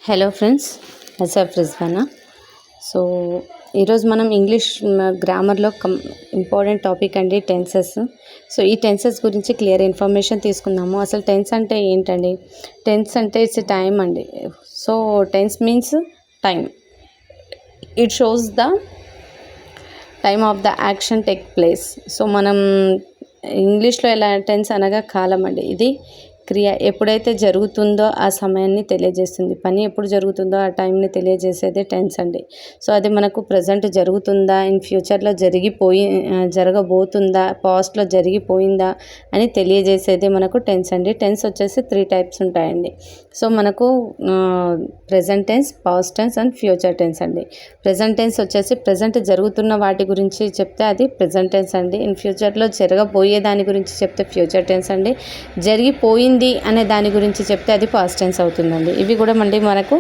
Hello friends, Asaf Rizwana. So ఈరోజు మనం English గ్రామర్లో ఇంపార్టెంట్ టాపిక్ అండి టెన్సెస్. సో ఈ టెన్సెస్ గురించి క్లియర్ ఇన్ఫర్మేషన్ తీసుకుందాము. అసలు టెన్స్ అంటే ఏంటండి? టెన్స్ అంటే ఇట్స్ టైం అండి. So tense means time. It shows the time of the action take place. So మనం ఇంగ్లీష్లో ఎలా టెన్స్ అనగా కాలం అండి. ఇది క్రియ ఎప్పుడైతే జరుగుతుందో ఆ సమయాన్ని తెలియజేస్తుంది. పని ఎప్పుడు జరుగుతుందో ఆ టైంని తెలియజేసేదే టెన్స్ అండి. సో అది మనకు ప్రజెంట్ జరుగుతుందా, ఇన్ ఫ్యూచర్లో జరగబోతుందా, పాస్ట్లో జరిగిపోయిందా అని తెలియజేసేదే మనకు టెన్స్ అండి. టెన్స్ వచ్చేసి 3 టైప్స్ ఉంటాయండి. సో మనకు present tense, past tense and future tense అండి. ప్రెజెంట్ టెన్స్ వచ్చేసి ప్రజెంట్ జరుగుతున్న వాటి గురించి చెప్తే అది ప్రెజెంట్ టెన్స్ అండి. ఇన్ ఫ్యూచర్లో జరగబోయే దాని గురించి చెప్తే ఫ్యూచర్ టెన్స్ అండి. జరిగిపోయింది అనే దాని గురించి చెప్తే అది పాస్ట్ టెన్స్ అవుతుందండి. ఇవి కూడా మళ్ళీ మనకు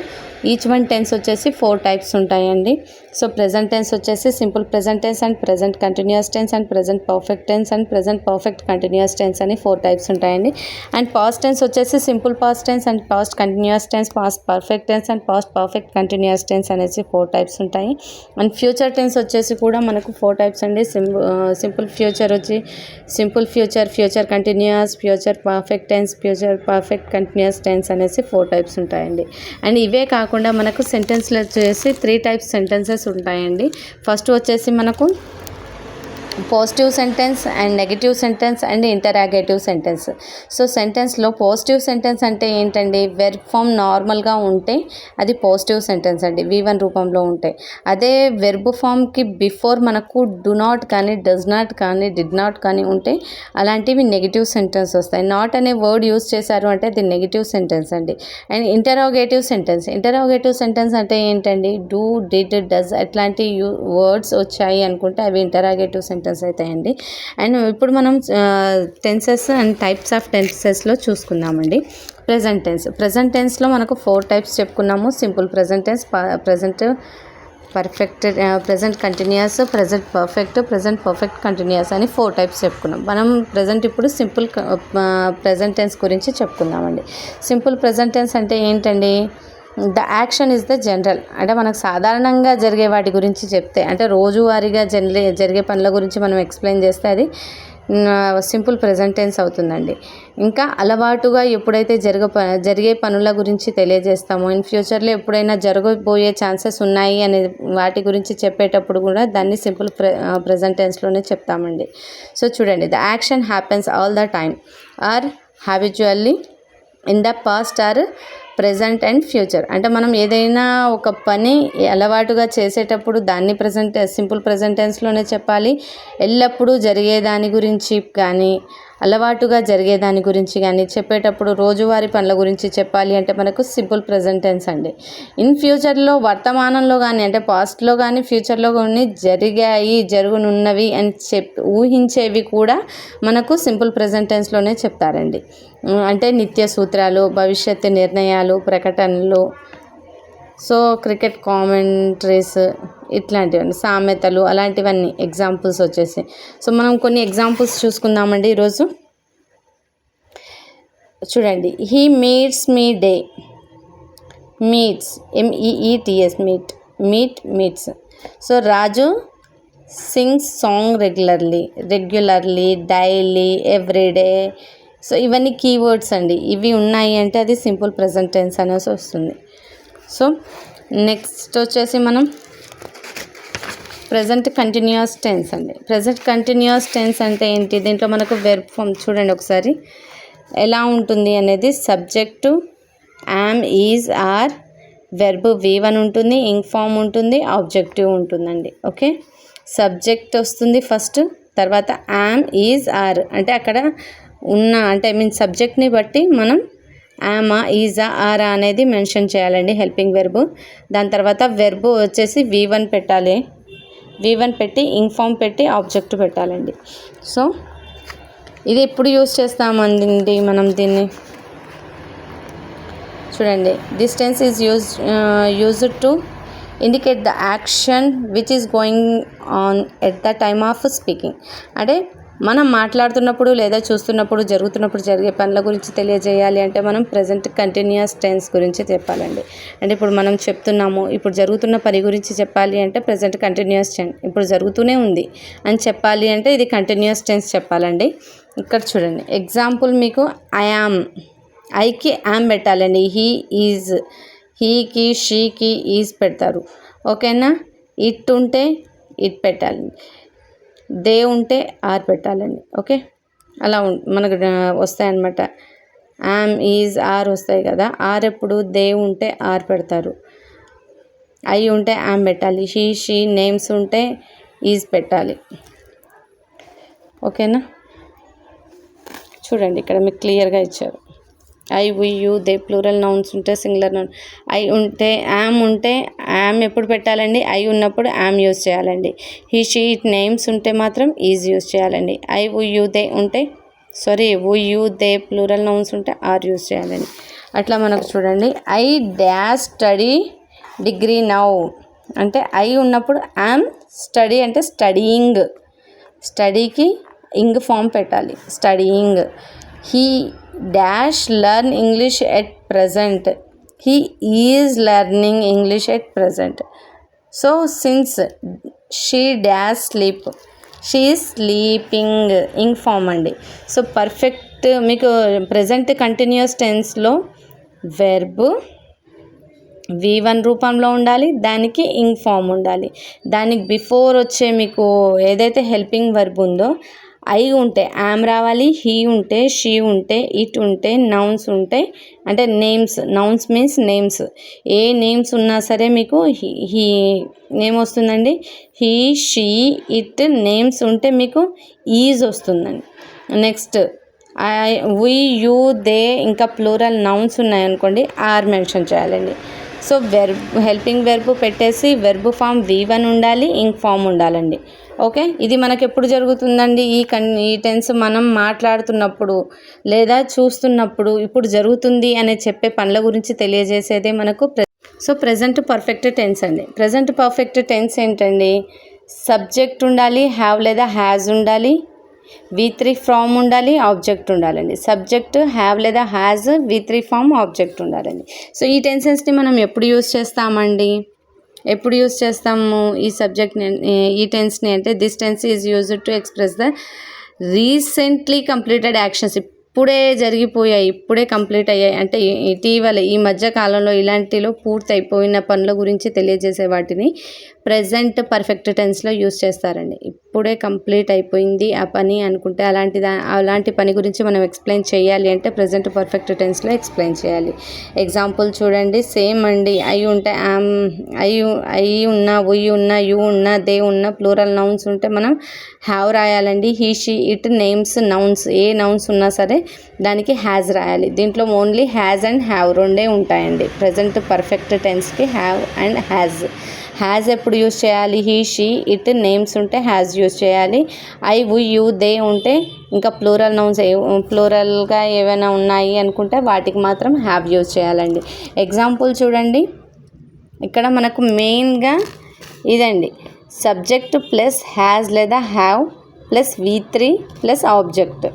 ఈచ్ వన్ టెన్స్ వచ్చేసి 4 టైప్స్ ఉంటాయండి. సో ప్రెజెంట్ టెన్స్ వచ్చేసి simple present tense and present continuous tense and present perfect tense and present perfect continuous tense అని 4 టైప్స్ ఉంటాయండి. అండ్ పాస్ట్ టెన్స్ వచ్చేసి simple past tense and past continuous tense, past perfect tense and past perfect continuous tense అనేసి 4 types ఉంటాయి. And future tense వచ్చేసి కూడా మనకు 4 types అండి. Simple future వచ్చి simple future, future continuous, future perfect tense, future perfect continuous tense అనేసి 4 types ఉంటాయండి. And ఇవే కాకుండా మనకు సెంటెన్స్లో వచ్చేసి 3 టైప్స్ సెంటెన్సెస్ ఉంటాయండి. ఫస్ట్ వచ్చేసి మనకు positive sentence and negative sentence and interrogative sentence. So సెంటెన్స్లో పాజిటివ్ సెంటెన్స్ అంటే ఏంటండి? వెర్బ్ ఫామ్ నార్మల్గా ఉంటే అది పాజిటివ్ సెంటెన్స్ అండి, V1 రూపంలో ఉంటాయి. అదే వెర్బ్ ఫామ్కి బిఫోర్ మనకు డు నాట్ కానీ, డస్ నాట్ కానీ, డిడ్ నాట్ కానీ ఉంటే అలాంటివి నెగిటివ్ సెంటెన్స్ వస్తాయి. నాట్ అనే వర్డ్ యూజ్ చేశారు అంటే అది నెగిటివ్ సెంటెన్స్ అండి. అండ్ ఇంటరాగేటివ్ సెంటెన్స్ అంటే ఏంటండి? డూ, డిడ్, డస్ అట్లాంటి వర్డ్స్ వచ్చాయి అనుకుంటే అవి ఇంటరాగేటివ్ సెంటెన్స్ అవుతాయండి. అండ్ ఇప్పుడు మనం టెన్సెస్ అండ్ టైప్స్ ఆఫ్ టెన్సెస్లో చూసుకుందామండి. ప్రెజెంట్ టెన్స్లో మనకు 4 టైప్స్ చెప్పుకున్నాము. Simple present tense, present perfect, present continuous, present perfect, present perfect continuous అని 4 టైప్స్ చెప్పుకున్నాం. మనం ప్రజెంట్ ఇప్పుడు సింపుల్ ప్రెజెంట్ టెన్స్ గురించి చెప్పుకుందామండి. సింపుల్ ప్రెజెంట్ టెన్స్ అంటే ఏంటండి? The action is the general. అంటే మనకు సాధారణంగా జరిగే వాటి గురించి చెప్తే, అంటే రోజువారీగా జరిగే పనుల గురించి మనం ఎక్స్ప్లెయిన్ చేస్తే అది సింపుల్ ప్రెజెంట్ టెన్స్ అవుతుందండి. ఇంకా అలవాటుగా ఎప్పుడైతే జరిగే పనుల గురించి తెలియజేస్తామో, ఇన్ ఫ్యూచర్లో ఎప్పుడైనా జరగబోయే ఛాన్సెస్ ఉన్నాయి అనే వాటి గురించి చెప్పేటప్పుడు కూడా దాన్ని సింపుల్ ప్రెజెంట్ టెన్స్లోనే చెప్తామండి. సో చూడండి, the action happens all the time or habitually in the past or present and future. అంటే మనం ఏదైనా ఒక పని అలవాటుగా చేసేటప్పుడు దాన్ని సింపుల్ ప్రెజెంట్ టెన్స్లోనే చెప్పాలి. ఎల్లప్పుడూ జరిగే దాని గురించి కానీ, అలవాటుగా జరిగే దాని గురించి కానీ చెప్పేటప్పుడు రోజువారీ పనుల గురించి చెప్పాలి అంటే మనకు సింపుల్ ప్రెజెంట్ టెన్స్ అండి. ఇన్ ఫ్యూచర్లో వర్తమానంలో కానీ, అంటే పాస్ట్లో కానీ ఫ్యూచర్లో కానీ జరిగాయి, జరుగునున్నవి అని ఊహించేవి కూడా మనకు సింపుల్ ప్రెజెంట్ టెన్స్లోనే చెప్తారండి. అంటే నిత్య సూత్రాలు, భవిష్యత్తు నిర్ణయాలు, ప్రకటనలు, సో క్రికెట్ కామెంట్రీస్ ఇట్లాంటివన్నీ, సామెతలు, అలాంటివన్నీ ఎగ్జాంపుల్స్ వచ్చేసి. సో మనం కొన్ని ఎగ్జాంపుల్స్ చూసుకుందామండి ఈరోజు. చూడండి, he meets me day. Meets, MEETS, meets. So Raju sings song regularly, daily, everyday. So ఇవన్నీ కీవర్డ్స్ అండి. ఇవి ఉన్నాయి అంటే అది సింపుల్ ప్రెజెంట్ టెన్స్ అనేసి వస్తుంది. సో నెక్స్ట్ వచ్చేసి మనం ప్రెజెంట్ కంటిన్యూస్ టెన్స్ అండి. ప్రెజెంట్ కంటిన్యూస్ టెన్స్ అంటే ఏంటి? దీంట్లో మనకు వెర్బ్ ఫామ్ చూడండి ఒకసారి ఎలా ఉంటుంది అనేది. Subject am, is, are, verb V1 ఉంటుంది, ఇంక్ ఫామ్ ఉంటుంది, ఆబ్జెక్టివ్ ఉంటుందండి. ఓకే, సబ్జెక్ట్ వస్తుంది ఫస్ట్, తర్వాత యామ్, ఈజ్, ఆర్ అంటే అక్కడ ఉన్న, అంటే సబ్జెక్ట్ని బట్టి మనం యామా, ఈజా, ఆరా అనేది మెన్షన్ చేయాలండి, హెల్పింగ్ వెర్బ్. దాని తర్వాత వెర్బ్ వచ్చేసి V1 పెట్టాలి. V1 పెట్టి ఇంక్ ఫామ్ పెట్టి ఆబ్జెక్ట్ పెట్టాలండి. సో ఇది ఎప్పుడు యూజ్ చేస్తామండి మనం దీన్ని? చూడండి, this tense is used to indicate the action which is going on at the time of speaking. అంటే మనం మాట్లాడుతున్నప్పుడు లేదా చూస్తున్నప్పుడు జరుగుతున్నప్పుడు జరిగే పనుల గురించి తెలియజేయాలి అంటే మనం ప్రెజెంట్ కంటిన్యూస్ టెన్స్ గురించి చెప్పాలండి. అంటే ఇప్పుడు మనం చెప్తున్నాము, ఇప్పుడు జరుగుతున్న పని గురించి చెప్పాలి అంటే ప్రెజెంట్ కంటిన్యూస్ టెన్స్, ఇప్పుడు జరుగుతూనే ఉంది అని చెప్పాలి అంటే ఇది కంటిన్యూస్ టెన్స్ చెప్పాలండి. ఇక్కడ చూడండి ఎగ్జాంపుల్ మీకు ఐకి యామ్ పెట్టాలండి. హీ ఈజ్, హీకి షీకి ఈజ్ పెడతారు, ఓకేనా. ఇట్ ఉంటే ఇట్ పెట్టాలండి, దే ఉంటే ఆర్ పెట్టాలండి, ఓకే. అలా మనకు వస్తాయన్నమాట. యామ్ ఈజ్ ఆర్ వస్తాయి కదా. ఆర్ ఎప్పుడు దే ఉంటే ఆర్ పెడతారు, ఐ ఉంటే యామ్ పెట్టాలి, హీ షీ నేమ్స్ ఉంటే ఈజ్ పెట్టాలి, ఓకేనా. చూడండి ఇక్కడ మీకు క్లియర్గా ఇచ్చారు. I we you they plural nouns ఉంటే సింగులర్ నౌన్. ఐ ఉంటే యామ్ ఉంటే యామ్ ఎప్పుడు పెట్టాలండి, ఐ ఉన్నప్పుడు యామ్ యూజ్ చేయాలండి. హీ షీ ఇట్ నేమ్స్ ఉంటే మాత్రం ఈజ్ యూజ్ చేయాలండి. ఐ వి యూ దే ఉంటే we you they plural nouns ఉంటే ఆర్ యూజ్ చేయాలండి. అట్లా మనకు చూడండి. I dash study degree now అంటే ఐ ఉన్నప్పుడు యామ్, స్టడీ అంటే స్టడీయింగ్, స్టడీకి ఇంగ్ ఫామ్ పెట్టాలి, studying. He dash learn English at present, he is learning English at present. So since she dash sleep, she is sleeping, ing form అండి. So perfect మీకు present continuous టెన్స్లో verb V1 రూపంలో ఉండాలి, దానికి ing form ఉండాలి. దానికి before వచ్చే మీకు ఏదైతే హెల్పింగ్ వర్బ్ ఉందో ఐ ఉంటే యామ్ రావాలి, హీ ఉంటే షీ ఉంటే ఇట్ ఉంటే నౌన్స్ ఉంటే అంటే నేమ్స్, నౌన్స్ మీన్స్ నేమ్స్, ఏ నేమ్స్ ఉన్నా సరే మీకు హీ నేమ్ వస్తుందండి. హీ షీ ఇట్ నేమ్స్ ఉంటే మీకు ఈజ్ వస్తుందండి. నెక్స్ట్ వి యూ దే ఇంకా ప్లూరల్ నౌన్స్ ఉన్నాయనుకోండి ఆర్ మెన్షన్ చేయాలండి. సో హెల్పింగ్ వెర్బ్ పెట్టేసి వెర్బ్ ఫామ్ V1 ఉండాలి, ఇంక్ ఫామ్ ఉండాలండి, ఓకే. ఇది మనకు ఎప్పుడు జరుగుతుందండి, ఈ టెన్స్ మనం మాట్లాడుతున్నప్పుడు లేదా చూస్తున్నప్పుడు ఇప్పుడు జరుగుతుంది అనే చెప్పే పనుల గురించి తెలియజేసేదే మనకు సో ప్రెజెంట్ పర్ఫెక్ట్ టెన్స్ అండి. ప్రెజెంట్ పర్ఫెక్ట్ టెన్స్ ఏంటండి, సబ్జెక్ట్ ఉండాలి, హ్యావ్ లేదా హ్యాజ్ ఉండాలి, V3 ఫామ్ ఉండాలి, ఆబ్జెక్ట్ ఉండాలండి. సబ్జెక్ట్ హ్యావ్ లేదా హ్యాజ్, V3 ఫామ్, ఆబ్జెక్ట్ ఉండాలండి. సో ఈ టెన్సెస్ని మనం ఎప్పుడు యూజ్ చేస్తామండి, ఎప్పుడు యూజ్ చేస్తాము ఈ సబ్జెక్ట్ని, ఈ టెన్స్ని అంటే this tense is used to express the recently completed actions. ఇప్పుడే జరిగిపోయాయి, ఇప్పుడే కంప్లీట్ అయ్యాయి అంటే ఇటీవల ఈ మధ్య కాలంలో ఇలాంటిలో పూర్తి అయిపోయిన పనుల గురించి తెలియజేసే వాటిని ప్రెజెంట్ పర్ఫెక్ట్ టెన్స్లో యూజ్ చేస్తారండి. ఇప్పుడే కంప్లీట్ అయిపోయింది ఆ పని అనుకుంటే అలాంటి పని గురించి మనం ఎక్స్ప్లెయిన్ చేయాలి అంటే ప్రెజెంట్ పర్ఫెక్ట్ టెన్స్లో ఎక్స్ప్లెయిన్ చేయాలి. ఎగ్జాంపుల్ చూడండి, సేమ్ అండి. ఐ ఉంటే యామ్, ఐ ఉన్న, వి ఉన్న, యూ ఉన్న, దే ఉన్న ప్లూరల్ నౌన్స్ ఉంటే మనం హ్యావ్ రాయాలండి. He she it names nouns, ఏ నౌన్స్ ఉన్నా సరే దానికి హ్యాజ్ రాయాలి. దీంట్లో ఓన్లీ హ్యాజ్ అండ్ హ్యావ్ రెండే ఉంటాయండి ప్రజెంట్ పర్ఫెక్ట్ టెన్స్కి, హ్యావ్ అండ్ హ్యాజ్. హ్యాజ్ ఎప్పుడు యూజ్ చేయాలి, హీ షీ ఇట్ నేమ్స్ ఉంటే హ్యాజ్ యూజ్ చేయాలి. ఐ వి యూ దే ఉంటే ఇంకా ప్లూరల్ నౌన్స్ ప్లూరల్గా ఏవైనా ఉన్నాయి అనుకుంటే వాటికి మాత్రం హ్యావ్ యూజ్ చేయాలండి. ఎగ్జాంపుల్ చూడండి, ఇక్కడ మనకు మెయిన్గా ఇదండి, సబ్జెక్ట్ ప్లస్ హ్యాజ్ లేదా have plus V3 plus object,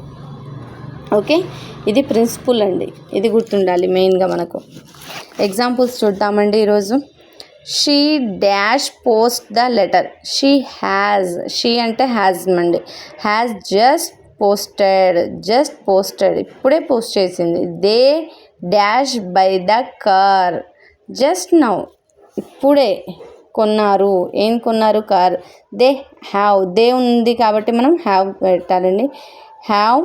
okay. ఇది ప్రిన్సిపుల్ అండి, ఇది గుర్తుండాలి మెయిన్గా మనకు. ఎగ్జాంపుల్స్ చూద్దామండి ఈరోజు. She dash post the letter, she has, she అంటే హ్యాజ్ అండి, హ్యాజ్ జస్ట్ పోస్టెడ్, ఇప్పుడే పోస్ట్ చేసింది. They dash by the car just now, ఇప్పుడే కొన్నారు, ఏం కొన్నారు, కార్. దే హ్యావ్, దే ఉంది కాబట్టి మనం హ్యావ్ పెట్టాలండి. హ్యావ్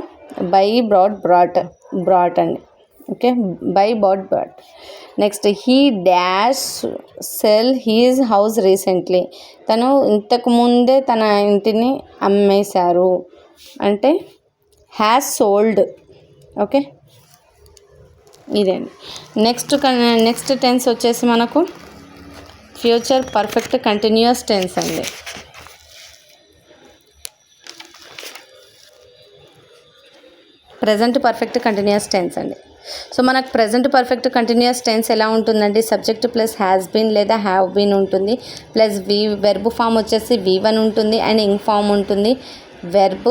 బై బ్రాట్ అండి, ఓకే. By bought. Next he dash sell his house recently, తను ఇంతకు ముందే తన ఇంటిని అమ్మేశారు అంటే హ్యాస్ సోల్డ్, ఓకే. ఇదండి. నెక్స్ట్ టెన్స్ వచ్చేసి మనకు ఫ్యూచర్ పర్ఫెక్ట్ కంటిన్యూస్ టెన్స్ అండి. ప్రెజెంట్ పర్ఫెక్ట్ కంటిన్యూస్ టెన్స్ అండి. సో మనకు ప్రెజెంట్ పర్ఫెక్ట్ కంటిన్యూస్ టెన్స్ ఎలా ఉంటుందండి, సబ్జెక్ట్ ప్లస్ హ్యాస్ బీన్ లేదా హ్యావ్ బీన్ ఉంటుంది, ప్లస్ వెర్బ్ ఫామ్ వచ్చేసి V1 ఉంటుంది అండ్ ఇంగ్ ఫామ్ ఉంటుంది. వెర్బ్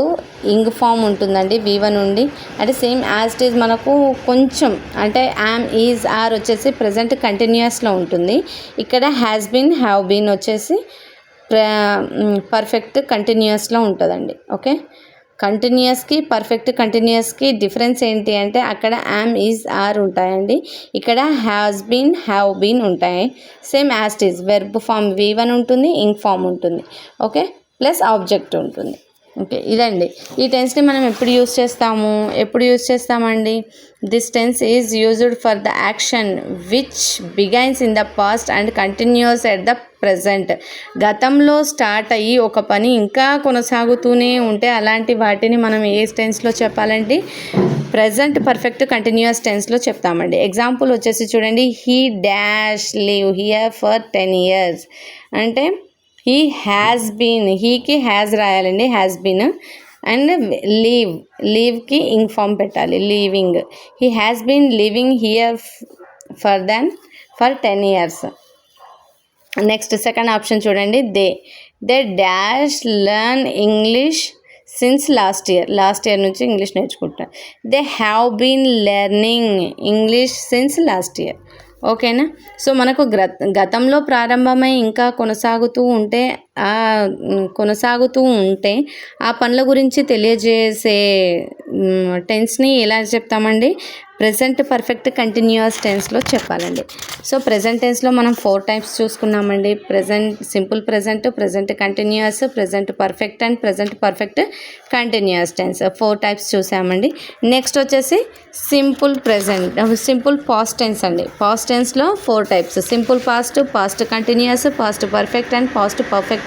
ఇంగ్ ఫామ్ ఉంటుందండి V1 నుండి. అంటే సేమ్ యాజ్ ఇట్ ఈజ్ మనకు కొంచెం అంటే యామ్ ఈజ్ ఆర్ వచ్చేసి ప్రజెంట్ కంటిన్యూస్లో ఉంటుంది. ఇక్కడ హ్యాస్ బీన్ హ్యావ్ బీన్ వచ్చేసి పర్ఫెక్ట్ కంటిన్యూస్లో ఉంటుందండి. ఓకే, కంటిన్యూస్కి పర్ఫెక్ట్ కంటిన్యూస్కి డిఫరెన్స్ ఏంటి అంటే అక్కడ యామ్ ఈజ్ ఆర్ ఉంటాయండి, ఇక్కడ హ్యాస్ బీన్ హ్యావ్ బీన్ ఉంటాయి. Same as it is verb form V1 ఉంటుంది, ఇంగ్ ఫామ్ ఉంటుంది. ఓకే, ప్లస్ ఆబ్జెక్ట్ ఉంటుంది. ఓకే, ఇదండి ఈ టెన్స్ని మనం ఎప్పుడు యూస్ చేస్తామండి. This tense is used for the action which begins in the past and continuous at the present. గతంలో స్టార్ట్ అయ్యి ఒక పని ఇంకా కొనసాగుతూనే ఉంటే అలాంటి వాటిని మనం ఏ టెన్స్లో చెప్పాలండి, ప్రజెంట్ పర్ఫెక్ట్ కంటిన్యూస్ టెన్స్లో చెప్తామండి. ఎగ్జాంపుల్ వచ్చేసి చూడండి, he dash live here for 10 years అంటే హీ హ్యాస్ బీన్, హీకి హ్యాస్ రాయాలండి, హ్యాస్ బీన్. అండ్ లీవ్కి ఇంగ్ ఫామ్ పెట్టాలి, living. He has been living here for 10 years. Next second option చూడండి, they dash learn English since last year నుంచి English నేర్చుకుంటారు. They have been learning English since last year. ఓకేనా, so మనకు గతంలో ప్రారంభమై ఇంకా కొనసాగుతూ ఉంటే ఆ పనుల గురించి తెలియజేసే టెన్స్ని ఎలా చెప్తామండి, ప్రెజెంట్ పర్ఫెక్ట్ కంటిన్యూస్ టెన్స్లో చెప్పాలండి. సో ప్రెజెంట్ టెన్స్లో మనం 4 టైప్స్ చూసుకున్నామండి. Simple present continuous, present perfect and present perfect continuous tense 4 types చూసామండి. నెక్స్ట్ వచ్చేసి సింపుల్ పాస్ట్ టెన్స్ అండి. పాస్ట్ టెన్స్లో 4 types, simple past continuous, past perfect and past perfect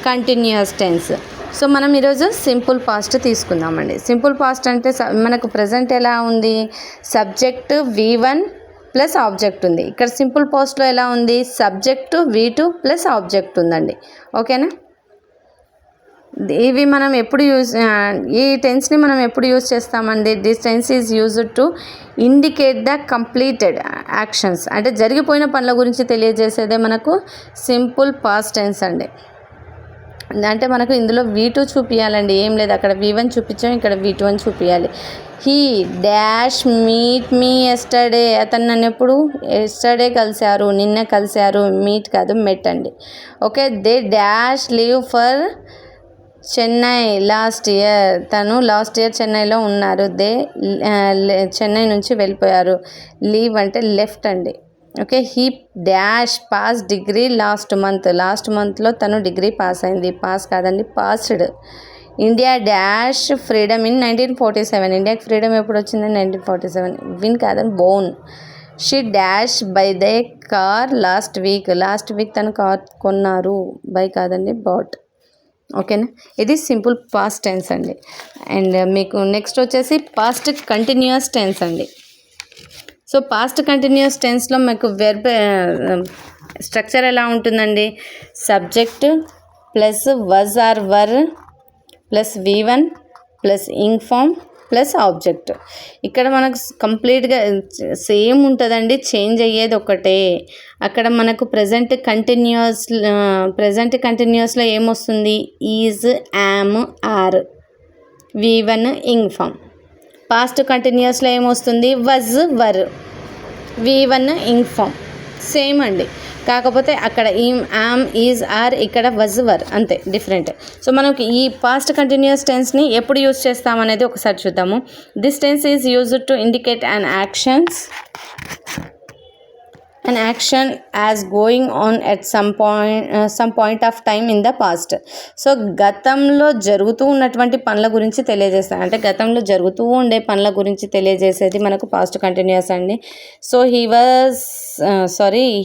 continuous tense. So మనం ఈరోజు simple past తీసుకుందామండి. Simple past అంటే మనకు present ఎలా ఉంది, సబ్జెక్ట్ V1 ప్లస్ ఆబ్జెక్ట్ ఉంది. ఇక్కడ సింపుల్ పాస్ట్లో ఎలా ఉంది, సబ్జెక్టు V2 ప్లస్ ఆబ్జెక్ట్ ఉందండి. ఓకేనా, ఇవి మనం ఈ టెన్స్ని మనం ఎప్పుడు యూజ్ చేస్తామండి, this tense is used to indicate the completed actions. అంటే జరిగిపోయిన పనుల గురించి తెలియజేసేదే మనకు సింపుల్ పాస్ట్ టెన్స్ అండి. అంటే మనకు ఇందులో V2 చూపించాలండి, ఏం లేదు, అక్కడ V1 చూపించాం, ఇక్కడ V2 అని చూపించాలి. He dash meet me yesterday, అతను నన్ను ఎప్పుడు ఎస్టర్డే కలిశారు, నిన్న కలిశారు, మీట్ కాదు మెట్ అండి. Okay, they dash leave for Chennai last year, తను లాస్ట్ ఇయర్ చెన్నైలో ఉన్నారు. చెన్నై నుంచి వెళ్ళిపోయారు, లీవ్ అంటే లెఫ్ట్ అండి. Okay, he dash pass degree last మంత్లో తను డిగ్రీ పాస్ అయింది, పాస్ కాదండి passed. India dash freedom in 1947, ఇండియాకి ఫ్రీడమ్ ఎప్పుడు వచ్చిందని 1947, విన్ కాదని bone. She dash by they car last week తను కార్ కొన్నారు, బై కాదండి బాట్. ఓకేనా, ఇది సింపుల్ పాస్ట్ టెన్స్ అండి. అండ్ మీకు నెక్స్ట్ వచ్చేసి పాస్ట్ కంటిన్యూస్ టెన్స్ అండి. సో పాస్ట్ కంటిన్యూస్ టెన్స్లో మీకు వెర్బ్ స్ట్రక్చర్ ఎలా ఉంటుందండి, subject plus was or were plus V1 plus ing form plus object. ఇక్కడ మనకు కంప్లీట్గా సేమ్ ఉంటుందండి, చేంజ్ అయ్యేది ఒకటే. అక్కడ మనకు ప్రజెంట్ కంటిన్యూస్లో ఏమొస్తుంది, is, am, are, V1 ing form. Past కంటిన్యూస్లో ఏమొస్తుంది, was, were, V1 ing form. Same అండి, కాకపోతే అక్కడ యామ్, ఈజ్, ఆర్, ఇక్కడ వజ్, వర్, అంతే డిఫరెంట్. సో మనకి ఈ పాస్ట్ కంటిన్యూస్ టెన్స్ని ఎప్పుడు యూజ్ చేస్తామనేది ఒకసారి చూద్దాము. This tense is used to indicate an action as going on at some point of time in the past. So గతంలో జరుగుతూ ఉన్నటువంటి పనుల గురించి తెలియజేస్తాను, అంటే గతంలో జరుగుతూ ఉండే పనుల గురించి తెలియజేసేది మనకు పాస్ట్ కంటిన్యూస్ అండి. So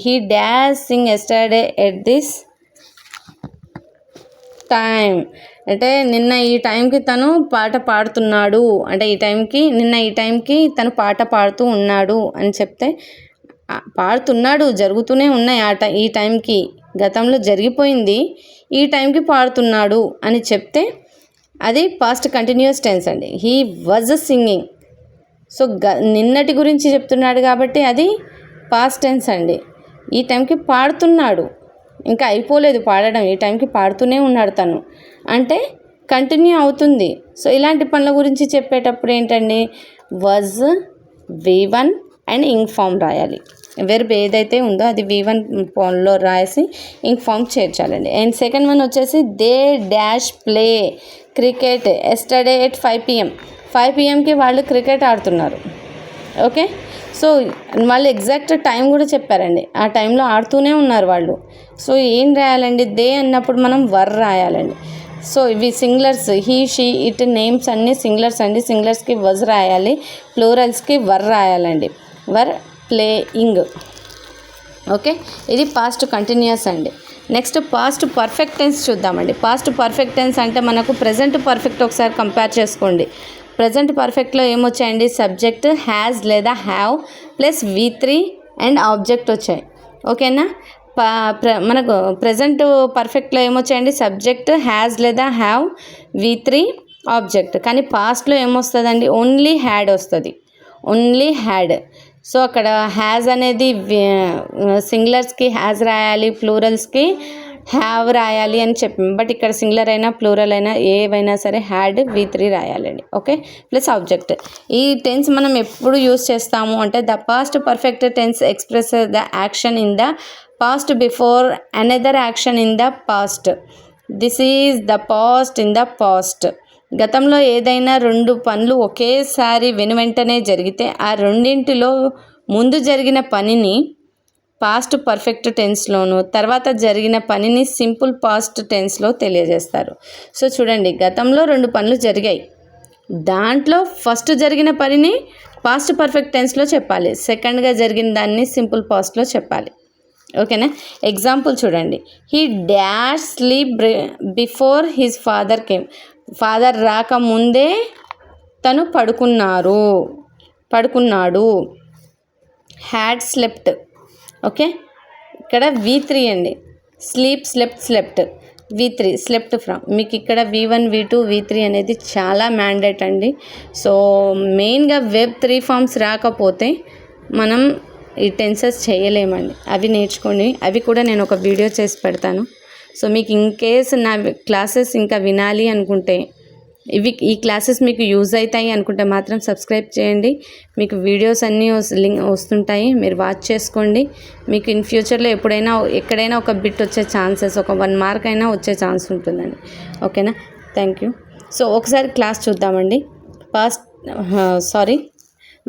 he dash Singh yesterday at this time, అంటే నిన్న ఈ టైంకి తను పాట పాడుతున్నాడు, అంటే నిన్న ఈ టైంకి తను పాట పాడుతూ ఉన్నాడు అని చెప్తే, పాడుతున్నాడు జరుగుతూనే ఉన్నాయి ఈ టైంకి, గతంలో జరిగిపోయింది, ఈ టైంకి పాడుతున్నాడు అని చెప్తే అది పాస్ట్ కంటిన్యూస్ టెన్స్ అండి. హీ వాజ్ సింగింగ్, సో నిన్నటి గురించి చెప్తున్నాడు కాబట్టి అది పాస్ట్ టెన్స్ అండి. ఈ టైంకి పాడుతున్నాడు, ఇంకా అయిపోలేదు పాడడం, ఈ టైంకి పాడుతూనే ఉన్నాడు తను, అంటే కంటిన్యూ అవుతుంది. సో ఇలాంటి పనుల గురించి చెప్పేటప్పుడు ఏంటండి, was V1 and ing form రాయాలి. వెర్బ్ ఏదైతే ఉందో అది V1 ఫామ్లో రాసి ఇంక్ ఫామ్ చేర్చాలండి. అండ్ సెకండ్ వన్ వచ్చేసి they dash play cricket yesterday at 5 PM. 5 PMకి వాళ్ళు క్రికెట్ ఆడుతున్నారు. ఓకే, సో వాళ్ళు ఎగ్జాక్ట్ టైం కూడా చెప్పారండి. ఆ టైంలో ఆడుతూనే ఉన్నారు వాళ్ళు. సో ఏం రాయాలండి, దే అన్నప్పుడు మనం వర్ రాయాలండి. సో ఇవి singulars, he she it names అన్నీ సింగులర్స్ అండి. సింగులర్స్కి వజ్ రాయాలి, ప్లూరల్స్కి వర్ రాయాలండి. Were playing. ఓకే, ఇది పాస్ట్ కంటిన్యూస్ అండి. నెక్స్ట్ పాస్ట్ పర్ఫెక్ట్ టెన్స్ చూద్దామండి. పాస్ట్ పర్ఫెక్ట్ టెన్స్ అంటే మనకు ప్రజెంట్ పర్ఫెక్ట్ ఒకసారి కంపేర్ చేసుకోండి. ప్రజెంట్ పర్ఫెక్ట్లో ఏమొచ్చాయండి, సబ్జెక్ట్ హ్యాజ్ లేదా have plus V3 and object వచ్చాయి. ఓకేనా, మనకు ప్రజెంట్ పర్ఫెక్ట్లో ఏమొచ్చాయండి, సబ్జెక్ట్ హ్యాజ్ లేదా హ్యావ్ V3 ఆబ్జెక్ట్. కానీ పాస్ట్లో ఏమొస్తుందండి, ఓన్లీ హ్యాడ్ వస్తుంది, ఓన్లీ హ్యాడ్. సో అక్కడ హ్యాజ్ అనేది సింగులర్స్కి హ్యాజ్ రాయాలి, ప్లూరల్స్కి హ్యావ్ రాయాలి అని చెప్పాం. బట్ ఇక్కడ సింగులర్ అయినా ప్లూరల్ అయినా ఏవైనా సరే హ్యాడ్ V3 రాయాలండి. Okay, plus object. ఈ టెన్స్ మనం ఎప్పుడు యూస్ చేస్తాము అంటే the past perfect tense express the action in the past before another action in the past. This is the past in the past. గతంలో ఏదైనా రెండు పనులు ఒకేసారి వెనువెంటనే జరిగితే ఆ రెండింటిలో ముందు జరిగిన పనిని పాస్ట్ పర్ఫెక్ట్ టెన్స్లోను, తర్వాత జరిగిన పనిని సింపుల్ పాస్ట్ టెన్స్లో తెలియజేస్తారు. సో చూడండి, గతంలో రెండు పనులు జరిగాయి, దాంట్లో ఫస్ట్ జరిగిన పనిని పాస్ట్ పర్ఫెక్ట్ టెన్స్లో చెప్పాలి, సెకండ్గా జరిగిన దాన్ని సింపుల్ పాస్ట్లో చెప్పాలి. ఓకేనా, ఎగ్జాంపుల్ చూడండి, he dash sleep before his father came. Father రాకముందే తను పడుకున్నాడు. Had slept. ఓకే, ఇక్కడ V3 అండి, sleep slept V3, slept from. మీకు ఇక్కడ V1 V2 V3 అనేది చాలా మ్యాండేట్ అండి. సో మెయిన్గా వెబ్ 3 ఫామ్స్ రాకపోతే మనం ఈ టెన్సెస్ చేయలేమండి. అవి నేర్చుకొని అవి కూడా నేను ఒక వీడియో చేసి పెడతాను. సో మీకు ఇన్ కేస్ నా క్లాసెస్ ఇంకా వినాలి అనుకుంటే, ఈ క్లాసెస్ మీకు యూజ్ అవుతాయి అనుకుంటే మాత్రం సబ్స్క్రైబ్ చేయండి. మీకు వీడియోస్ అన్నీ వస్తుంటాయి, మీరు వాచ్ చేసుకోండి. మీకు ఇన్ ఫ్యూచర్లో ఎక్కడైనా ఒక బిట్ వచ్చే ఛాన్సెస్, ఒక 1 మార్క్ అయినా వచ్చే ఛాన్స్ ఉంటుందండి. ఓకేనా, థ్యాంక్ యూ. సో ఒకసారి క్లాస్ చూద్దామండి.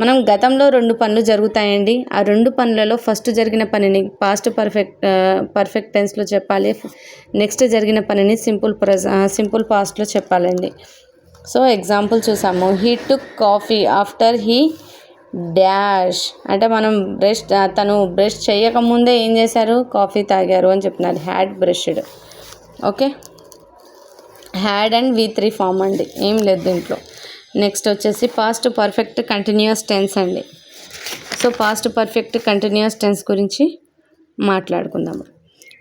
మనం గతంలో 2 పనులు జరుగుతాయండి. ఆ 2 పనులలో ఫస్ట్ జరిగిన పనిని పాస్ట్ పర్ఫెక్ట్ టెన్స్లో చెప్పాలి, నెక్స్ట్ జరిగిన పనిని సింపుల్ పాస్ట్లో చెప్పాలండి. సో ఎగ్జాంపుల్ చూసాము, he took coffee after he dash అంటే మనం తను బ్రష్ చేయకముందే ఏం చేశారు, కాఫీ తాగారు అని చెప్తున్నారు. Had brushed. Okay, had and V3 form అండి, ఏం లేదు దీంట్లో. నెక్స్ట్ వచ్చేసి పాస్ట్ పర్ఫెక్ట్ కంటిన్యూస్ టెన్స్ అండి. So past perfect continuous tense గురించి మాట్లాడుకుందాము.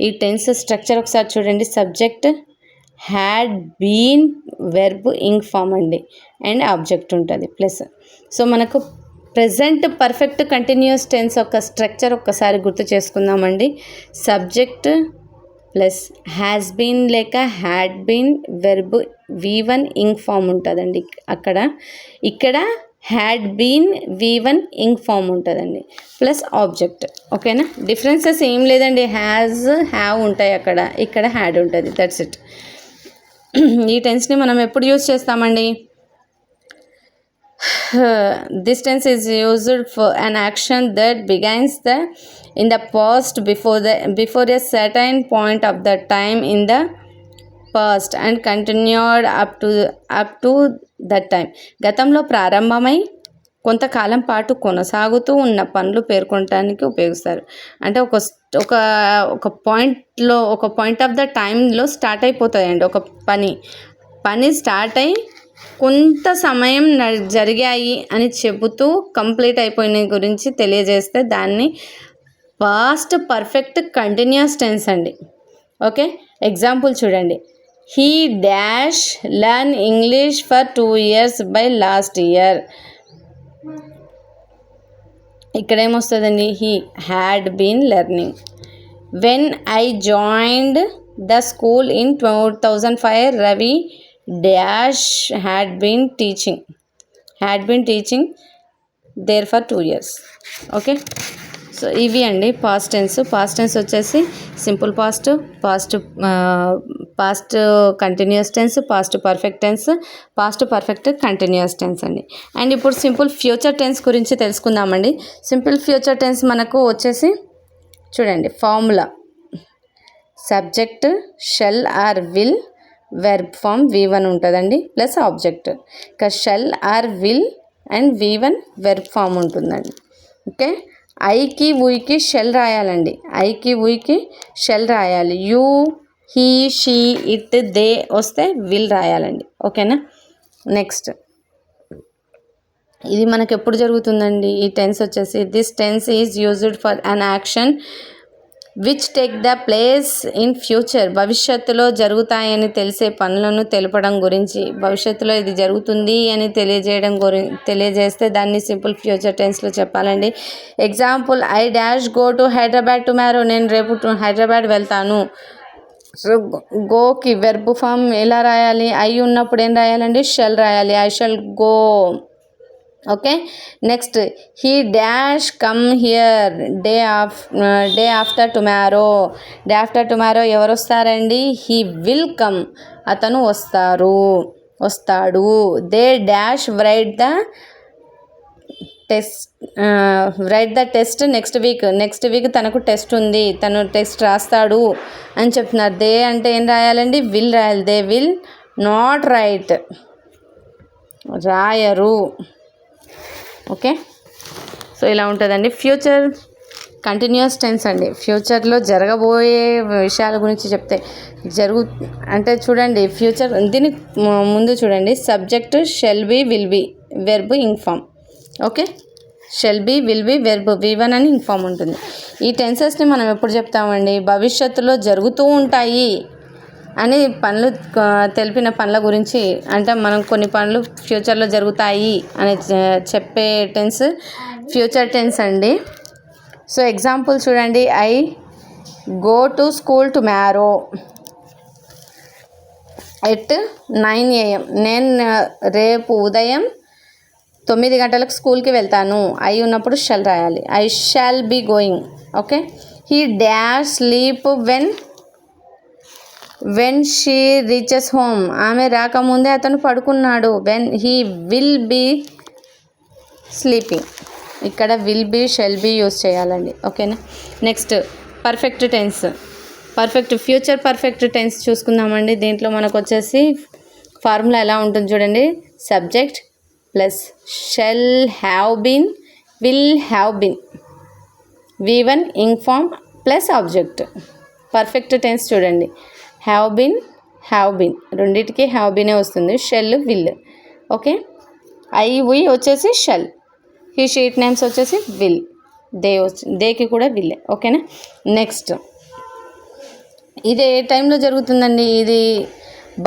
ఈ టెన్స్ స్ట్రక్చర్ ఒకసారి చూడండి. Subject had been, verb ing form అండి, అండ్ ఆబ్జెక్ట్ ఉంటుంది ప్లస్. సో మనకు ప్రెజెంట్ పర్ఫెక్ట్ కంటిన్యూస్ టెన్స్ యొక్క స్ట్రక్చర్ ఒక్కసారి గుర్తు చేసుకుందామండి. సబ్జెక్ట్ ప్లస్ హ్యాస్ బీన్ లేక had been, verb V1 ing form ఉంటుందండి ఇక్కడ had been V1 ing form ఉంటుందండి ప్లస్ ఆబ్జెక్ట్. ఓకేనా, డిఫరెన్సెస్ ఏం లేదండి, హ్యావ్ ఉంటాయి ఇక్కడ హ్యాడ్ ఉంటుంది, దట్స్ ఇట్. ఈ టెన్స్ని మనం ఎప్పుడు యూజ్ చేస్తామండి, this tense is used for an action that begins in the past before a certain point of the time in the past and continued up to that time. గతంలో ప్రారంభమై కొంతకాలం పాటు కొనసాగుతూ ఉన్న పనులు పేర్కొనడానికి ఉపయోగిస్తారు. అంటే ఒక పాయింట్ ఆఫ్ ద టైంలో స్టార్ట్ అయిపోతాయండి. ఒక పని స్టార్ట్ అయ్యి కొంత సమయం జరిగాయి అని చెబుతూ కంప్లీట్ అయిపోయిన గురించి తెలియజేస్తే దాన్ని పాస్ట్ పర్ఫెక్ట్ కంటిన్యూస్ టెన్స్ అండి. ఓకే, ఎగ్జాంపుల్ చూడండి, he dash learn English for 2 years by last year. ఇక్కడ ఏమొస్తుందండి, he had been learning. When I joined the school in 2005 Ravi dash had been teaching there for 2 years. Okay, so ఇవి అండి past tense. Past tense వచ్చేసి simple past, past continuous tense, past perfect tense, past perfect continuous tense అండి. And ఇప్పుడు simple future tense గురించి తెలుసుకుందామండి. Simple future tense మనకు వచ్చేసి చూడండి, formula subject shall or will, verb form V1 ఉంటుందండి plus object. ఇక shall or will and V1 verb form ఉంటుందండి. ఓకే, ఐకి ఊకి షెల్ రాయాలండి. ఐకి ఊకి షెల్ రాయాలి. You, he, she, it, they వస్తే విల్ రాయాలండి. ఓకేనా. నెక్స్ట్ ఇది మనకు ఎప్పుడు జరుగుతుందండి ఈ టెన్స్ వచ్చేసి, this tense is used for an action which take the place in future. భవిష్యత్తులో జరుగుతాయని తెలిసే పనులను తెలపడం గురించి, భవిష్యత్తులో ఇది జరుగుతుంది అని తెలియజేస్తే దాన్ని సింపుల్ ఫ్యూచర్ టెన్స్లో చెప్పాలండి. Example, I dash go to Hyderabad tomorrow. నేను రేపు హైదరాబాద్ వెళ్తాను. సో గోకి వెర్బ్ ఫామ్ ఎలా రాయాలి? ఐ ఉన్నప్పుడు ఏం రాయాలండి? షెల్ రాయాలి. I shall go. Okay, next, he dash come here day after tomorrow. Day after tomorrow ఎవరు వస్తారండి? హీ విల్ కమ్, అతను వస్తాడు. They dash write the test next week తనకు టెస్ట్ ఉంది, తను టెస్ట్ రాస్తాడు అని చెప్తున్నారు. దే అంటే ఏం రాయాలండి? విల్ రాయాలి. దే విల్ నాట్ రైట్, రాయరు. ఓకే, సో ఇలా ఉంటుందండి. ఫ్యూచర్ కంటిన్యూస్ టెన్స్ అండి. ఫ్యూచర్లో జరగబోయే విషయాల గురించి చెప్తే అంటే చూడండి, ఫ్యూచర్ దీని ముందు చూడండి, subject shall be, will be, verb inform. Okay, shall be, will be, verb V1 అని ఇన్ఫామ్ ఉంటుంది. ఈ టెన్సెస్ని మనం ఎప్పుడు చెప్తామండి? భవిష్యత్తులో జరుగుతూ ఉంటాయి అని పనులు తెలిపిన పనుల గురించి, అంటే మనం కొన్ని పనులు ఫ్యూచర్లో జరుగుతాయి అని చెప్పే టెన్స్ ఫ్యూచర్ టెన్స్ అండి. సో ఎగ్జాంపుల్ చూడండి, I go to school tomorrow at 9 AM. నేను రేపు ఉదయం 9 గంటలకు స్కూల్కి వెళ్తాను. ఐ ఉన్నప్పుడు షెల్ రాయాలి. I shall be going. Okay, he dash sleep when she reaches home. ఆమె రాకముందే అతను పడుకున్నాడు. When he will be sleeping. ఇక్కడ will be, shall be use చేయాలండి. ఓకేనా. Next perfect tense. Future perfect tense చూసుకుందామండి. దీంట్లో మనకు వచ్చేసి ఫార్ములా ఎలా ఉంటుంది చూడండి, subject plus shall have been, will have been, V1 in form plus object. Perfect tense చూడండి, హ్యావ్ బీన్ రెండింటికి హ్యావ్ బీనే వస్తుంది. Shall, will. ఓకే, ఐ వి వచ్చేసి షెల్, హీ షీట్ నేమ్స్ వచ్చేసి విల్, దేకి కూడా విల్. ఓకేనా. నెక్స్ట్ ఇది ఏ టైంలో జరుగుతుందండి? ఇది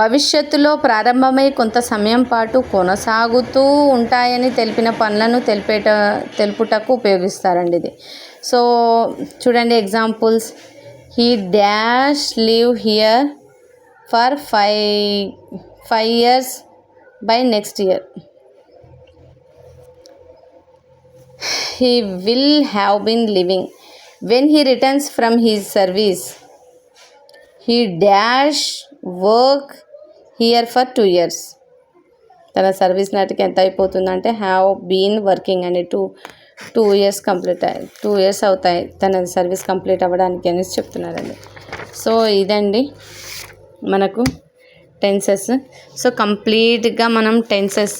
భవిష్యత్తులో ప్రారంభమై కొంత సమయం పాటు కొనసాగుతూ ఉంటాయని తెలిపిన పనులను తెలుపుటకు ఉపయోగిస్తారండి ఇది. సో చూడండి examples, he dash live here for 5 years by next year. He will have been living when he returns from his service. He dash work here for 2 years. తన సర్వీస్ నాటికి ఎంత అయిపోతుందంటే హ్యావ్ బీన్ వర్కింగ్ అని 2 years complete 2 years అవుతాయి తన service complete అవ్వడానికి అనేసి చెప్తున్నారండి. So ఇదండి మనకు టెన్సెస్. సో కంప్లీట్గా మనం tenses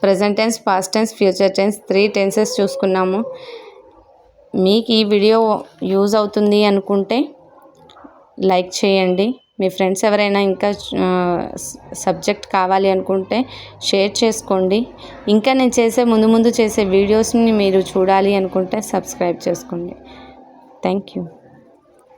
present tense, past tense, future tense 3 tenses చూసుకున్నాము. మీకు ఈ వీడియో యూజ్ అవుతుంది అనుకుంటే లైక్ చేయండి. మీ ఫ్రెండ్స్ ఎవరైనా ఇంకా సబ్జెక్ట్ కావాలి అనుకుంటే షేర్ చేసుకోండి. ఇంకా నేను చేసే ముందు చేసే వీడియోస్ని మీరు చూడాలి అనుకుంటే సబ్స్క్రైబ్ చేసుకోండి. Thank you.